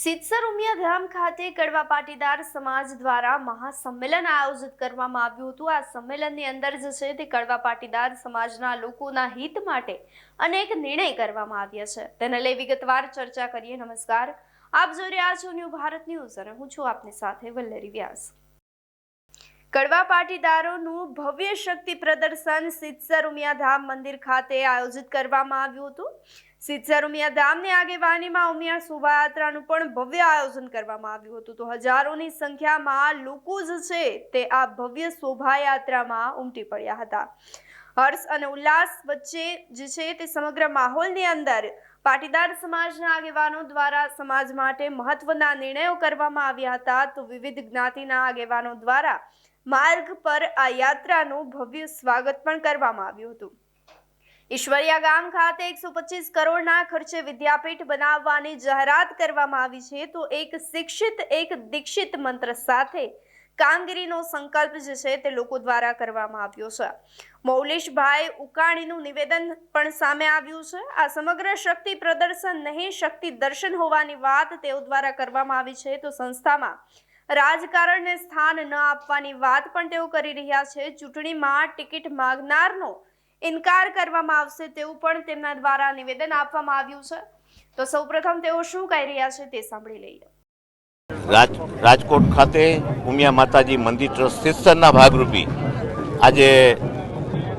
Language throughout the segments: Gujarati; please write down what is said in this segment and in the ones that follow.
સિત્સર ઉમિયાધામ ખાતે કડવા પાટીદાર સમાજ દ્વારા મહાસંમેલન આયોજિત કરવામાં આવ્યું હતું। આ સંમેલનની અંદર જે છે તે કડવા પાટીદાર સમાજના લોકોના હિત માટે અનેક નિર્ણય કરવામાં આવ્યા છે। તેને લઈ વિગતવાર ચર્ચા કરીએ। નમસ્કાર, આપ જોઈ રહ્યા છો ન્યૂ ભારત ન્યૂઝ અને હું છું આપની સાથે વલ્લરી વ્યાસ। કડવા પાટીદારોનું ભવ્ય શક્તિ પ્રદર્શન સિત્સર ઉમિયાધામ મંદિર ખાતે આયોજિત કરવામાં આવ્યું હતું। સિત્સર ઉમિયાધામની આગેવાનીમાં ઉમિયા શોભાયાત્રાનું પણ ભવ્ય આયોજન કરવામાં આવ્યું હતું। તો હજારોની સંખ્યામાં લોકો જે છે તે આ ભવ્ય શોભાયાત્રામાં ઉમટી પડ્યા હતા। હર્ષ અને ઉલ્લાસ વચ્ચે જે છે તે સમગ્ર માહોલની અંદર પાટીદાર સમાજના આગેવાનો દ્વારા સમાજ માટે મહત્વના નિર્ણયો કરવામાં આવ્યા હતા। તો વિવિધ જ્ઞાતિના આગેવાનો દ્વારા માર્ગ પર આ યાત્રાનું ભવ્ય સ્વાગત પણ કરવામાં આવ્યું હતું। ઈશ્વરિયા ગામ ખાતે 125 કરોડના ખર્ચે વિદ્યાપીઠ બનાવવાની જાહેરાત કરવામાં આવી છે। તો એક શિક્ષિત એક દીક્ષિત મંત્ર સાથે કામગીરીનો સંકલ્પ જે છે તે લોકો દ્વારા કરવામાં આવ્યો છે। મૌલેશભાઈ ઉકાણીનું નિવેદન પણ સામે આવ્યું છે। આ સમગ્ર શક્તિ પ્રદર્શન નહીં, શક્તિ દર્શન હોવાની વાત તેઓ દ્વારા કરવામાં આવી છે। તો સંસ્થામાં રાજકારણને સ્થાન ન આપવાની વાત પણ તેઓ કરી રહ્યા છે। ચૂંટણીમાં ટિકિટ માંગનારનો ઇનકાર કરવામાં આવશે તેવું પણ તેમના દ્વારા નિવેદન આપવામાં આવ્યું છે। તો સૌપ્રથમ તેઓ શું કહી રહ્યા છે તે સાંભળી લઈએ। રાજકોટ ખાતે ઉમિયા માતાજી મંદિર ટ્રસ્ટ સિત્સરના ભાગરૂપી આજે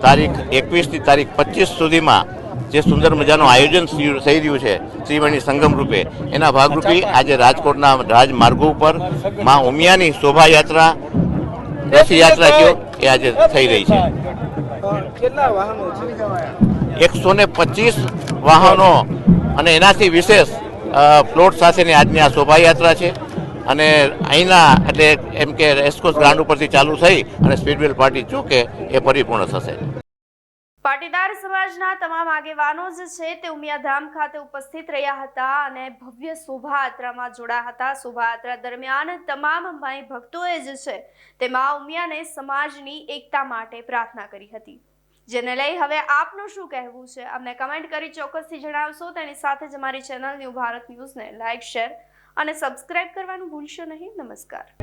તારીખ 21 થી તારીખ 25 સુધીમાં જે સુંદર મજાનું આયોજન થઈ રહ્યું છે ત્રિવેણી સંગમ રૂપે, એના ભાગરૂપે આજે રાજકોટના રાજમાર્ગો ઉપર મા ઉમિયાની શોભાયાત્રા રથયાત્રા એ આજે થઈ રહી છે। 125 વાહનો અને એનાથી વિશેષ પ્લોટ સાથેની આજની આ શોભાયાત્રા છે અને અહીંના એટલે એમ કે રેસકોર્સ ગ્રાઉન્ડ ઉપરથી ચાલુ થઈ અને સ્પીડવેલ પાર્ટી ચોકે એ પરિપૂર્ણ થશે। પાટીદાર સમાજના તમામ આગેવાનો જે છે તે ઉમિયાધામ ખાતે ઉપસ્થિત રહ્યા હતા અને ભવ્ય શોભાયાત્રામાં જોડાયા હતા। શોભાયાત્રા દરમિયાન તમામ માઈ ભક્તોએ જે છે તે મા ઉમિયાને સમાજની એકતા માટે પ્રાર્થના કરી હતી। જેને લઈ હવે આપનું શું કહેવું છે અમને કમેન્ટ કરી ચોક્કસથી જણાવશો। તેની સાથે જ અમારી ચેનલ ન્યૂ ભારત ન્યૂઝને લાઇક, શેર અને સબસ્ક્રાઇબ કરવાનું ભૂલશો નહીં। નમસ્કાર।